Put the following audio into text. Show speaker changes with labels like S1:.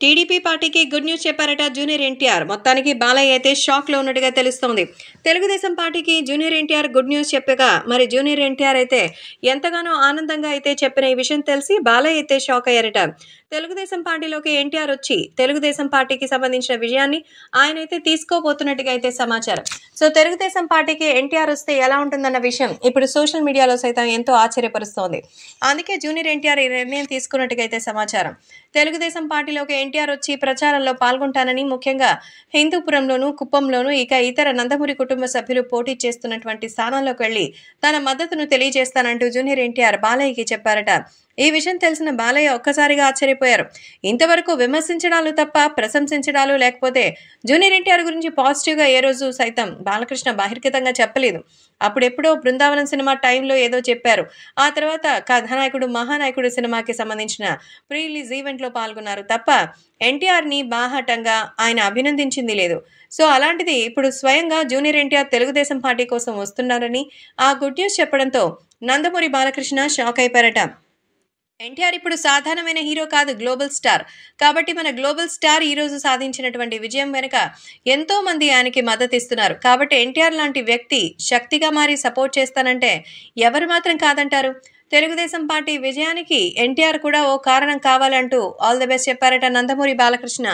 S1: TDP పార్టీకి good news చెప్పారట junior NTR. మొత్తానికి బాలయ్య అయితే షాక్ లో ఉన్నట్టుగా తెలుస్తోంది. తెలుగుదేశం పార్టీకి జూనియర్ ఎన్టీఆర్ గుడ్ న్యూస్ చెప్పగా మరి జూనియర్ ఎన్టీఆర్ అయితే ఎంతగానో ఆనందంగా అయితే చెప్పిన ఈ విషయం తెలిసి బాలయ్య అయితే షాక్ అయ్యారట. తెలుగుదేశం పార్టీలోకి ఎన్టీఆర్ వచ్చి తెలుగుదేశం పార్టీకి సంబంధించిన విజయాన్ని ఆయన అయితే తీసుకోబోతున్నట్టుగా అయితే సమాచారం. సో తెలుగుదేశం పార్టీకి ఎన్టీఆర్ వస్తే ఎలా ఉంటుందన్న విషయం ఇప్పుడు సోషల్ మీడియాలో సైతం ఎంతో ఆశ్చర్యపరుస్తోంది. అందుకే జూనియర్ ఎన్టీఆర్ ఈ నిర్ణయం తీసుకున్నట్టుగా అయితే సమాచారం. తెలుగుదేశం పార్టీలోకి ఎన్టీఆర్ వచ్చి ప్రచారంలో పాల్గొంటానని, ముఖ్యంగా హిందూపురంలోను, కుప్పంలోను, ఇక ఇతర నందమూరి కుటుంబ సభ్యులు పోటీ చేస్తున్నటువంటి స్థానాల్లోకి వెళ్లి తన మద్దతును తెలియజేస్తానంటూ జూనియర్ ఎన్టీఆర్ బాలయ్యకి చెప్పారట. ఈ విషయం తెలిసిన బాలయ్య ఒక్కసారిగా ఆశ్చర్యపోయారు. ఇంతవరకు విమర్శించడాలు తప్ప ప్రశంసించడాలు, లేకపోతే జూనియర్ ఎన్టీఆర్ గురించి పాజిటివ్గా ఏ రోజు సైతం బాలకృష్ణ బహిర్గతంగా చెప్పలేదు. అప్పుడెప్పుడో బృందావనం సినిమా టైంలో ఏదో చెప్పారు. ఆ తర్వాత కథానాయకుడు మహానాయకుడు సినిమాకి సంబంధించిన ప్రీ రిలీజ్ ఈవెంట్లో పాల్గొన్నారు తప్ప ఎన్టీఆర్ని బాహాటంగా ఆయన అభినందించింది లేదు. సో అలాంటిది ఇప్పుడు స్వయంగా జూనియర్ ఎన్టీఆర్ తెలుగుదేశం పార్టీ కోసం వస్తున్నారని ఆ గుడ్ న్యూస్ చెప్పడంతో నందమూరి బాలకృష్ణ షాక్ అయిపోయారట. ఎన్టీఆర్ ఇప్పుడు సాధారణమైన హీరో కాదు, గ్లోబల్ స్టార్. కాబట్టి మన గ్లోబల్ స్టార్ ఈ రోజు సాధించినటువంటి విజయం వెనుక ఎంతో మంది ఆయనకి మద్దతు ఇస్తున్నారు. కాబట్టి ఎన్టీఆర్ లాంటి వ్యక్తి శక్తిగా మారి సపోర్ట్ చేస్తానంటే ఎవరు మాత్రం కాదంటారు. తెలుగుదేశం పార్టీ విజయానికి ఎన్టీఆర్ కూడా ఓ కారణం కావాలంటూ ఆల్ ది బెస్ట్ చెప్పారట నందమూరి బాలకృష్ణ.